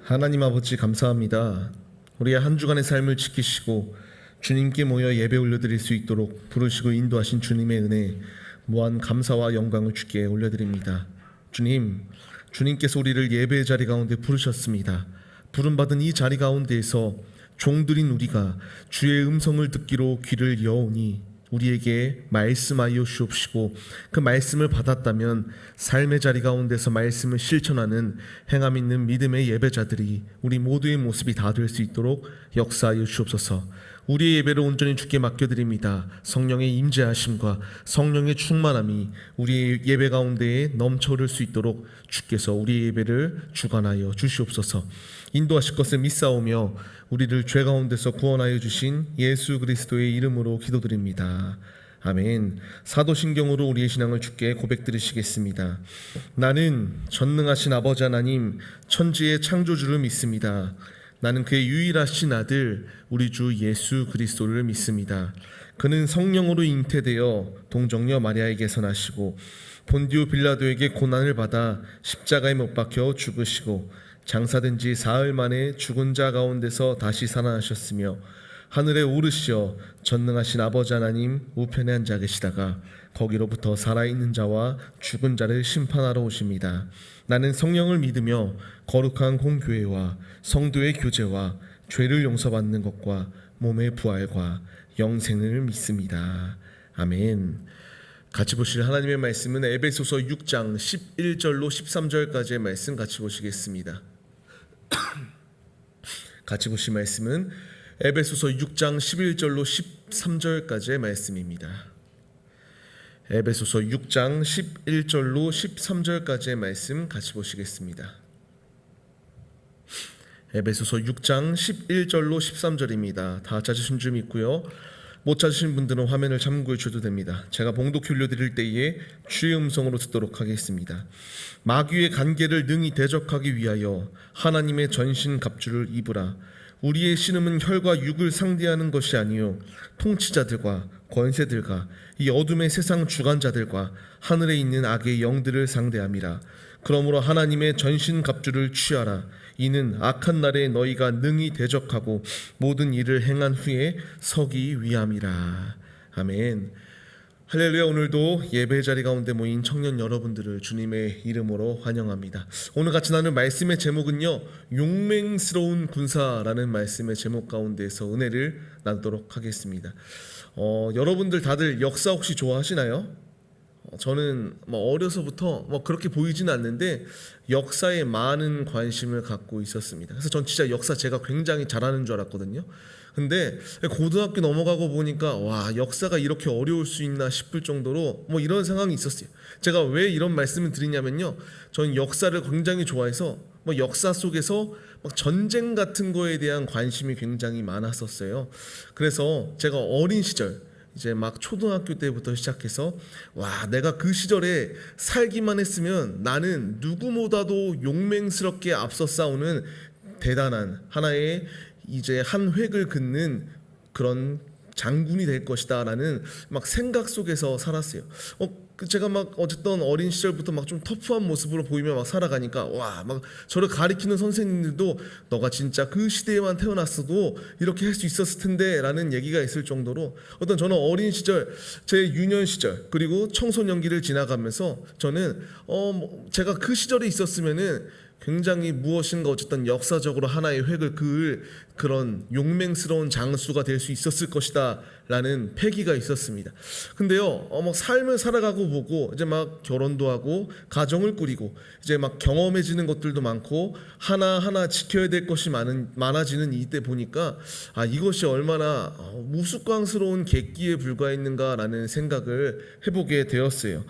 하나님 아버지 감사합니다. 우리의 한 주간의 삶을 지키시고 주님께 모여 예배 올려드릴 수 있도록 부르시고 인도하신 주님의 은혜 무한 감사와 영광을 주께 올려드립니다. 주님께서 우리를 예배의 자리 가운데 부르셨습니다. 부름받은 이 자리 가운데에서 종들인 우리가 주의 음성을 듣기로 귀를 여오니 우리에게 말씀하여 주옵시고 그 말씀을 받았다면 삶의 자리 가운데서 말씀을 실천하는 행함 있는 믿음의 예배자들이 우리 모두의 모습이 다 될 수 있도록 역사하여 주옵소서. 우리의 예배를 온전히 주께 맡겨드립니다. 성령의 임재하심과 성령의 충만함이 우리의 예배 가운데에 넘쳐 흐를 수 있도록 주께서 우리의 예배를 주관하여 주시옵소서. 인도하실 것을 믿사오며 우리를 죄 가운데서 구원하여 주신 예수 그리스도의 이름으로 기도드립니다. 아멘. 사도신경으로 우리의 신앙을 주께 고백드리시겠습니다. 나는 전능하신 아버지 하나님 천지의 창조주를 믿습니다. 나는 그의 유일하신 아들 우리 주 예수 그리스도를 믿습니다. 그는 성령으로 잉태되어 동정녀 마리아에게서 나시고 본디오 빌라도에게 고난을 받아 십자가에 못 박혀 죽으시고 장사된 지 사흘 만에 죽은 자 가운데서 다시 살아나셨으며 하늘에 오르시어 전능하신 아버지 하나님 우편에 앉아 계시다가 거기로부터 살아있는 자와 죽은 자를 심판하러 오십니다. 나는 성령을 믿으며 거룩한 공교회와 성도의 교제와 죄를 용서받는 것과 몸의 부활과 영생을 믿습니다. 아멘. 같이 보실 하나님의 말씀은 에베소서 6장 11절로 13절까지의 말씀 같이 보시겠습니다. 같이 보실 말씀은 에베소서 6장 11절로 13절까지의 말씀입니다. 에베소서 6장 11절로 13절까지의 말씀 같이 보시겠습니다. 에베소서 6장 11절로 13절입니다. 다 찾으신 줄 믿고요. 못 찾으신 분들은 화면을 참고해 주셔도 됩니다. 제가 봉독 올려드릴 때에 주의 음성으로 듣도록 하겠습니다. 마귀의 간계를 능히 대적하기 위하여 하나님의 전신 갑주를 입으라. 우리의 신음은 혈과 육을 상대하는 것이 아니요 통치자들과 권세들과 이 어둠의 세상 주관자들과 하늘에 있는 악의 영들을 상대함이라. 그러므로 하나님의 전신 갑주를 취하라. 이는 악한 날에 너희가 능히 대적하고 모든 일을 행한 후에 서기 위함이라. 아멘. 할렐루야. 오늘도 예배 자리 가운데 모인 청년 여러분들을 주님의 이름으로 환영합니다. 오늘 같이 나눌 말씀의 제목은요, 용맹스러운 군사라는 말씀의 제목 가운데에서 은혜를 나누도록 하겠습니다. 여러분들 다들 역사 혹시 좋아하시나요? 저는 어려서부터 그렇게 보이진 않는데 역사에 많은 관심을 갖고 있었습니다. 그래서 전 진짜 역사 제가 굉장히 잘하는 줄 알았거든요. 근데 고등학교 넘어가고 보니까 와, 역사가 이렇게 어려울 수 있나 싶을 정도로 이런 상황이 있었어요. 제가 왜 이런 말씀을 드리냐면요, 저는 역사를 굉장히 좋아해서 역사 속에서 전쟁 같은 거에 대한 관심이 굉장히 많았었어요. 그래서 제가 어린 시절 이제 초등학교 때부터 시작해서 와, 내가 그 시절에 살기만 했으면 나는 누구보다도 용맹스럽게 앞서 싸우는 대단한 하나의 이제 한 획을 긋는 그런 장군이 될 것이다 라는 생각 속에서 살았어요. 제가 어쨌든 어린 시절부터 좀 터프한 모습으로 보이며 살아가니까 와, 저를 가리키는 선생님들도 너가 진짜 그 시대에만 태어났어도 이렇게 할 수 있었을 텐데 라는 얘기가 있을 정도로 저는 어린 시절, 제 유년 시절 그리고 청소년기를 지나가면서 저는 제가 그 시절에 있었으면은 굉장히 무엇인가 어쨌든 역사적으로 하나의 획을 그을 그런 용맹스러운 장수가 될 수 있었을 것이다 라는 패기가 있었습니다. 근데요, 삶을 살아가고 보고 이제 결혼도 하고 가정을 꾸리고 이제 경험해지는 것들도 많고 하나하나 지켜야 될 것이 많아지는 이때 보니까 이것이 얼마나 우스꽝스러운 객기에 불과했는가라는 생각을 해보게 되었어요.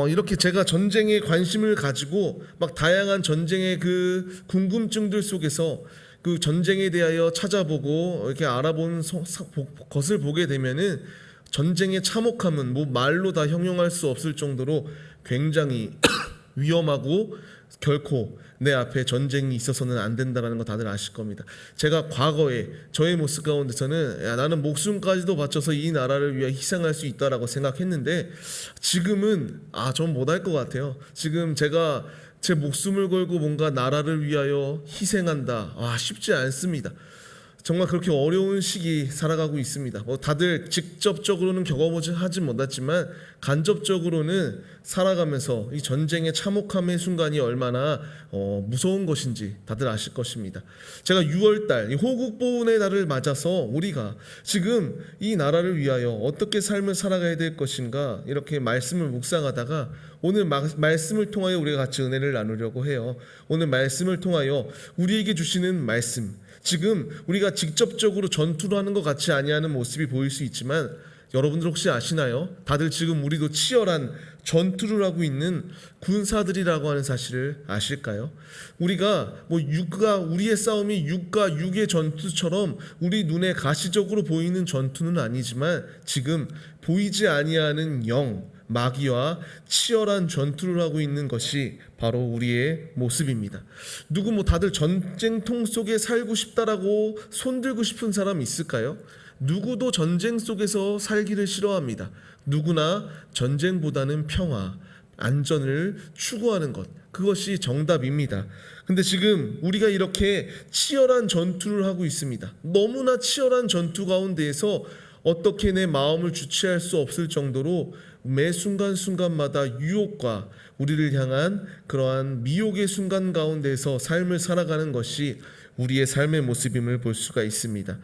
이렇게 제가 전쟁에 관심을 가지고 다양한 전쟁의 그 궁금증들 속에서 그 전쟁에 대하여 찾아보고 이렇게 알아본 것을 보게 되면은 전쟁의 참혹함은 말로 다 형용할 수 없을 정도로 굉장히 위험하고 결코 내 앞에 전쟁이 있어서는 안 된다는 거 다들 아실 겁니다. 제가 과거에 저의 모습 가운데서는 나는 목숨까지도 바쳐서 이 나라를 위해 희생할 수 있다라고 생각했는데 지금은 전 못할 것 같아요. 지금 제가 제 목숨을 걸고 뭔가 나라를 위하여 희생한다. 쉽지 않습니다. 정말 그렇게 어려운 시기 살아가고 있습니다. 다들 직접적으로는 경험하지 못했지만 간접적으로는 살아가면서 이 전쟁의 참혹함의 순간이 얼마나 무서운 것인지 다들 아실 것입니다. 제가 6월달 이 호국보훈의 날을 맞아서 우리가 지금 이 나라를 위하여 어떻게 삶을 살아가야 될 것인가 이렇게 말씀을 묵상하다가 오늘 말씀을 통하여 우리가 같이 은혜를 나누려고 해요. 오늘 말씀을 통하여 우리에게 주시는 말씀, 지금 우리가 직접적으로 전투를 하는 것 같이 아니하는 모습이 보일 수 있지만 여러분들 혹시 아시나요? 다들 지금 우리도 치열한 전투를 하고 있는 군사들이라고 하는 사실을 아실까요? 우리가 우리의 싸움이 6과 6의 전투처럼 우리 눈에 가시적으로 보이는 전투는 아니지만 지금 보이지 아니하는 영, 마귀와 치열한 전투를 하고 있는 것이 바로 우리의 모습입니다. 다들 전쟁통 속에 살고 싶다라고 손들고 싶은 사람 있을까요? 누구도 전쟁 속에서 살기를 싫어합니다. 누구나 전쟁보다는 평화, 안전을 추구하는 것, 그것이 정답입니다. 근데 지금 우리가 이렇게 치열한 전투를 하고 있습니다. 너무나 치열한 전투 가운데에서 어떻게 내 마음을 주체할 수 없을 정도로 매 순간순간마다 유혹과 우리를 향한 그러한 미혹의 순간 가운데서 삶을 살아가는 것이 우리의 삶의 모습임을 볼 수가 있습니다.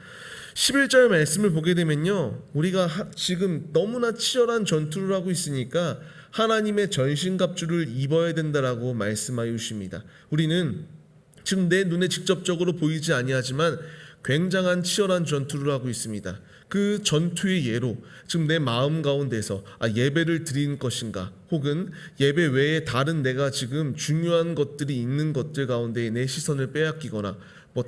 11절 말씀을 보게 되면요, 우리가 지금 너무나 치열한 전투를 하고 있으니까 하나님의 전신갑주를 입어야 된다라고 말씀하여 주십니다. 우리는 지금 내 눈에 직접적으로 보이지 아니하지만 굉장한 치열한 전투를 하고 있습니다. 그 전투의 예로 지금 내 마음 가운데서 예배를 드리는 것인가, 혹은 예배 외에 다른 내가 지금 중요한 것들이 있는 것들 가운데 내 시선을 빼앗기거나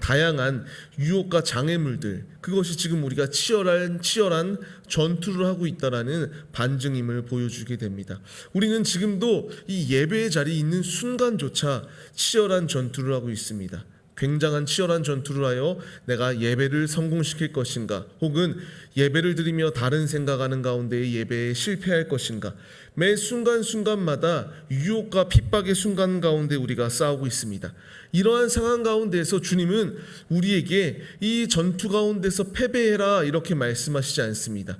다양한 유혹과 장애물들, 그것이 지금 우리가 치열한 전투를 하고 있다라는 반증임을 보여주게 됩니다. 우리는 지금도 이 예배의 자리에 있는 순간조차 치열한 전투를 하고 있습니다. 굉장한 치열한 전투를 하여 내가 예배를 성공시킬 것인가, 혹은 예배를 드리며 다른 생각하는 가운데 예배에 실패할 것인가, 매 순간순간마다 유혹과 핍박의 순간 가운데 우리가 싸우고 있습니다. 이러한 상황 가운데서 주님은 우리에게 이 전투 가운데서 패배해라 이렇게 말씀하시지 않습니다.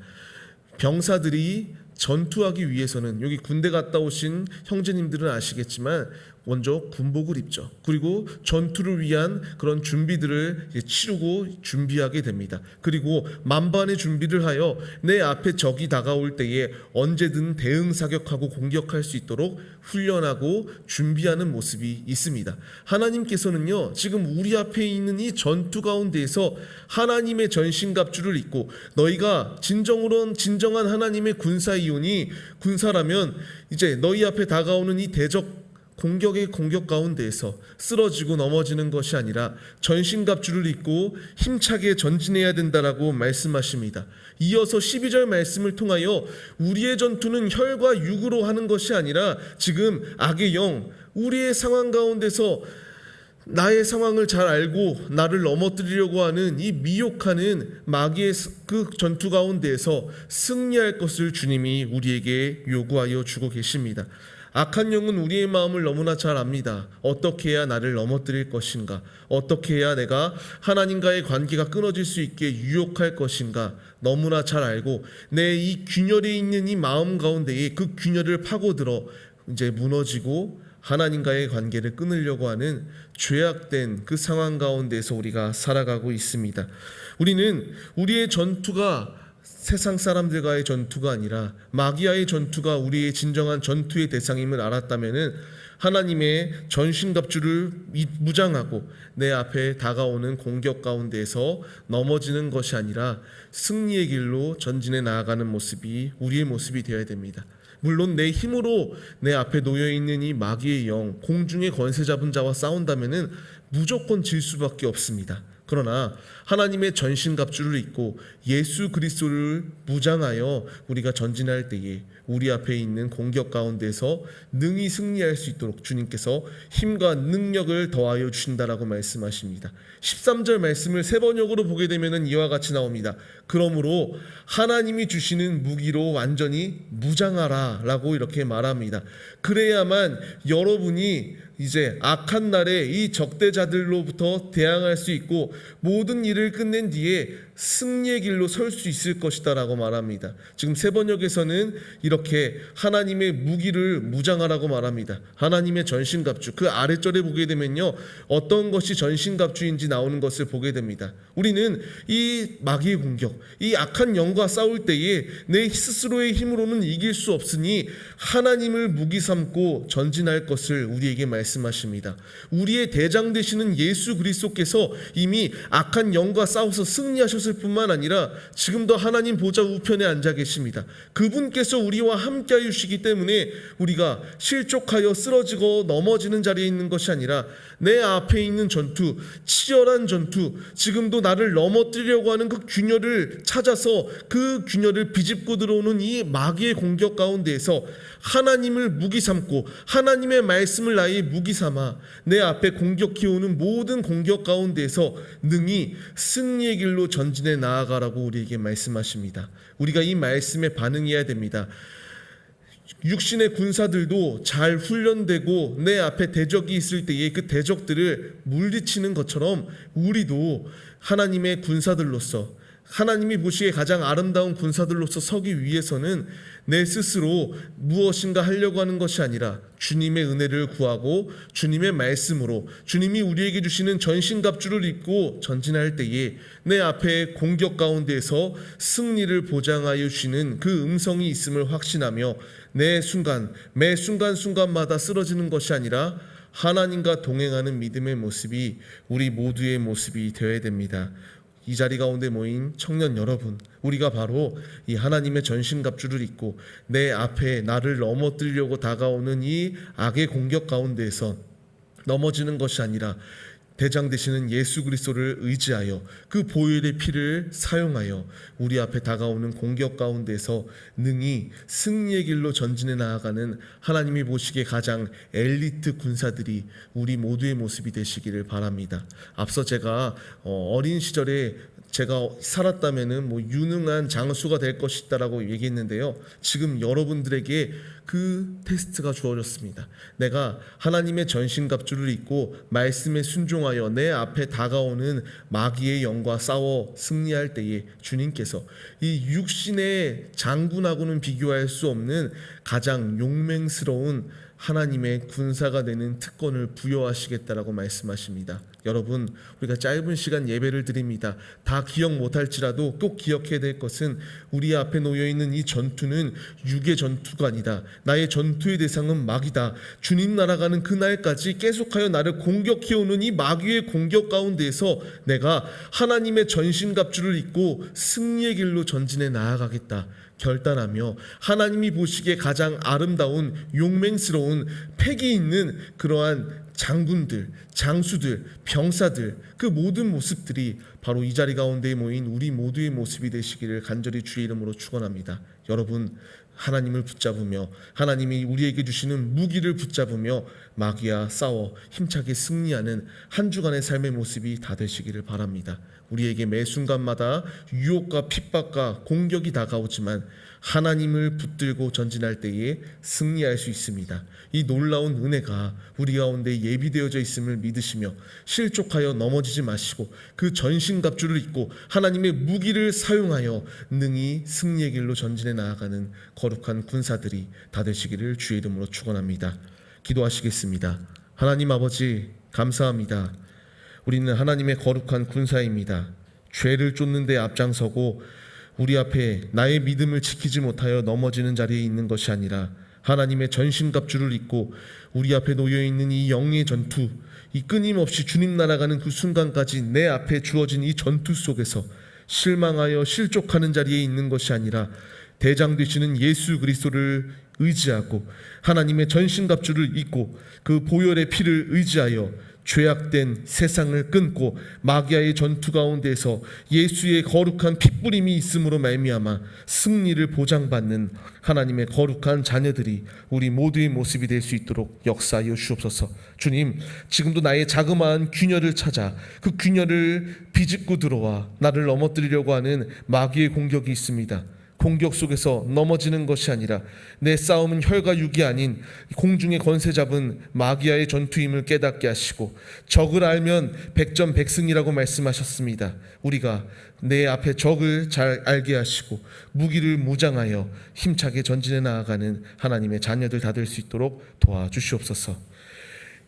병사들이 전투하기 위해서는, 여기 군대 갔다 오신 형제님들은 아시겠지만 먼저 군복을 입죠. 그리고 전투를 위한 그런 준비들을 치르고 준비하게 됩니다. 그리고 만반의 준비를 하여 내 앞에 적이 다가올 때에 언제든 대응 사격하고 공격할 수 있도록 훈련하고 준비하는 모습이 있습니다. 하나님께서는요, 지금 우리 앞에 있는 이 전투 가운데에서 하나님의 전신갑주를 입고, 너희가 진정한 하나님의 군사라면 이제 너희 앞에 다가오는 이 대적 공격의 공격 가운데에서 쓰러지고 넘어지는 것이 아니라 전신갑주를 입고 힘차게 전진해야 된다라고 말씀하십니다. 이어서 12절 말씀을 통하여 우리의 전투는 혈과 육으로 하는 것이 아니라 지금 악의 영, 우리의 상황 가운데서 나의 상황을 잘 알고 나를 넘어뜨리려고 하는 이 미혹하는 마귀의 그 전투 가운데에서 승리할 것을 주님이 우리에게 요구하여 주고 계십니다. 악한 영은 우리의 마음을 너무나 잘 압니다. 어떻게 해야 나를 넘어뜨릴 것인가, 어떻게 해야 내가 하나님과의 관계가 끊어질 수 있게 유혹할 것인가 너무나 잘 알고, 내 이 균열에 있는 이 마음 가운데에 그 균열을 파고들어 이제 무너지고 하나님과의 관계를 끊으려고 하는 죄악된 그 상황 가운데서 우리가 살아가고 있습니다. 우리는 우리의 전투가 세상 사람들과의 전투가 아니라 마귀와의 전투가 우리의 진정한 전투의 대상임을 알았다면 하나님의 전신갑주를 무장하고 내 앞에 다가오는 공격 가운데에서 넘어지는 것이 아니라 승리의 길로 전진해 나아가는 모습이 우리의 모습이 되어야 됩니다. 물론 내 힘으로 내 앞에 놓여있는 이 마귀의 영, 공중의 권세 잡은 자와 싸운다면 무조건 질 수밖에 없습니다. 그러나 하나님의 전신갑주를 입고 예수 그리스도를 무장하여 우리가 전진할 때에 우리 앞에 있는 공격 가운데서 능히 승리할 수 있도록 주님께서 힘과 능력을 더하여 주신다라고 말씀하십니다. 13절 말씀을 세 번역으로 보게 되면 이와 같이 나옵니다. 그러므로 하나님이 주시는 무기로 완전히 무장하라 라고 이렇게 말합니다. 그래야만 여러분이 이제 악한 날에 이 적대자들로부터 대항할 수 있고 모든 일을 끝낸 뒤에 승리의 길로 설 수 있을 것이다 라고 말합니다. 지금 세 번역에서는 이렇게 하나님의 무기를 무장하라고 말합니다. 하나님의 전신갑주, 그 아래절에 보게 되면요, 어떤 것이 전신갑주인지 나오는 것을 보게 됩니다. 우리는 이 마귀의 공격, 이 악한 영과 싸울 때에 내 스스로의 힘으로는 이길 수 없으니 하나님을 무기 삼고 전진할 것을 우리에게 말씀하십니다. 우리의 대장 되시는 예수 그리스도께서 이미 악한 영과 싸워서 승리하셨을 뿐만 아니라 지금도 하나님 보좌 우편에 앉아 계십니다. 그분께서 우리와 함께 하시기 때문에 우리가 실족하여 쓰러지고 넘어지는 자리에 있는 것이 아니라 내 앞에 있는 전투, 치열한 전투, 지금도 나를 넘어뜨리려고 하는 그 균열을 찾아서 그 균열을 비집고 들어오는 이 마귀의 공격 가운데에서 하나님을 무기 삼고 하나님의 말씀을 나의 무기 삼아 내 앞에 공격해 오는 모든 공격 가운데에서 능히 승리의 길로 전진해 나아가라고 우리에게 말씀하십니다. 우리가 이 말씀에 반응해야 됩니다. 육신의 군사들도 잘 훈련되고 내 앞에 대적이 있을 때에 그 대적들을 물리치는 것처럼 우리도 하나님의 군사들로서, 하나님이 보시기에 가장 아름다운 군사들로서 서기 위해서는 내 스스로 무엇인가 하려고 하는 것이 아니라 주님의 은혜를 구하고 주님의 말씀으로 주님이 우리에게 주시는 전신갑주를 입고 전진할 때에 내 앞에 공격 가운데에서 승리를 보장하여 주시는 그 음성이 있음을 확신하며 매 순간순간마다 쓰러지는 것이 아니라 하나님과 동행하는 믿음의 모습이 우리 모두의 모습이 되어야 됩니다. 이 자리 가운데 모인 청년 여러분, 우리가 바로 이 하나님의 전신갑주를 입고 내 앞에 나를 넘어뜨리려고 다가오는 이 악의 공격 가운데에서 넘어지는 것이 아니라 대장 되시는 예수 그리스도를 의지하여 그 보혈의 피를 사용하여 우리 앞에 다가오는 공격 가운데서 능히 승리의 길로 전진해 나아가는 하나님이 보시기에 가장 엘리트 군사들이 우리 모두의 모습이 되시기를 바랍니다. 앞서 제가 어린 시절에 제가 살았다면은 유능한 장수가 될 것이다라고 얘기했는데요. 지금 여러분들에게 그 테스트가 주어졌습니다. 내가 하나님의 전신갑주를 입고 말씀에 순종하여 내 앞에 다가오는 마귀의 영과 싸워 승리할 때에 주님께서 이 육신의 장군하고는 비교할 수 없는 가장 용맹스러운 하나님의 군사가 되는 특권을 부여하시겠다라고 말씀하십니다. 여러분, 우리가 짧은 시간 예배를 드립니다. 다 기억 못할지라도 꼭 기억해야 될 것은 우리 앞에 놓여있는 이 전투는 육의 전투가 아니다. 나의 전투의 대상은 마귀다. 주님 날아가는 그날까지 계속하여 나를 공격해오는 이 마귀의 공격 가운데에서 내가 하나님의 전신갑주를 입고 승리의 길로 전진해 나아가겠다 결단하며 하나님이 보시기에 가장 아름다운 용맹스러운 패기 있는 그러한 장군들, 장수들, 병사들, 그 모든 모습들이 바로 이 자리 가운데 모인 우리 모두의 모습이 되시기를 간절히 주의 이름으로 축원합니다. 여러분, 하나님을 붙잡으며 하나님이 우리에게 주시는 무기를 붙잡으며 마귀와 싸워 힘차게 승리하는 한 주간의 삶의 모습이 다 되시기를 바랍니다. 우리에게 매 순간마다 유혹과 핍박과 공격이 다가오지만 하나님을 붙들고 전진할 때에 승리할 수 있습니다. 이 놀라운 은혜가 우리 가운데 예비되어져 있음을 믿으시며 실족하여 넘어지지 마시고 그 전신갑주를 입고 하나님의 무기를 사용하여 능히 승리의 길로 전진해 나아가는 거룩한 군사들이 다 되시기를 주의 이름으로 축원합니다. 기도하시겠습니다. 하나님 아버지, 감사합니다. 우리는 하나님의 거룩한 군사입니다. 죄를 쫓는 데 앞장서고 우리 앞에 나의 믿음을 지키지 못하여 넘어지는 자리에 있는 것이 아니라 하나님의 전신갑주를 입고 우리 앞에 놓여있는 이 영의 전투, 이 끊임없이 주님 날아가는 그 순간까지 내 앞에 주어진 이 전투 속에서 실망하여 실족하는 자리에 있는 것이 아니라 대장 되시는 예수 그리스도를 의지하고 하나님의 전신갑주를 입고 그 보혈의 피를 의지하여 죄악된 세상을 끊고 마귀와의 전투 가운데서 예수의 거룩한 핏부림이 있음으로 말미암아 승리를 보장받는 하나님의 거룩한 자녀들이 우리 모두의 모습이 될 수 있도록 역사하여 주옵소서. 주님, 지금도 나의 자그마한 균열을 찾아 그 균열을 비집고 들어와 나를 넘어뜨리려고 하는 마귀의 공격이 있습니다. 공격 속에서 넘어지는 것이 아니라 내 싸움은 혈과 육이 아닌 공중의 권세 잡은 마귀와의 전투임을 깨닫게 하시고 적을 알면 백전백승이라고 말씀하셨습니다. 우리가 내 앞에 적을 잘 알게 하시고 무기를 무장하여 힘차게 전진해 나아가는 하나님의 자녀들 다 될 수 있도록 도와주시옵소서.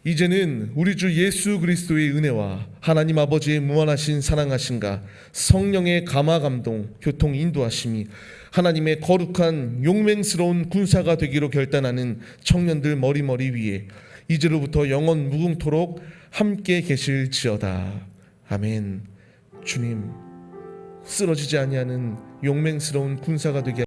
이제는 우리 주 예수 그리스도의 은혜와 하나님 아버지의 무한하신 사랑하심과 성령의 감화 감동 교통 인도하심이 하나님의 거룩한 용맹스러운 군사가 되기로 결단하는 청년들 머리머리 위에 이제로부터 영원 무궁토록 함께 계실지어다. 아멘. 주님, 쓰러지지 아니하는 용맹스러운 군사가 되게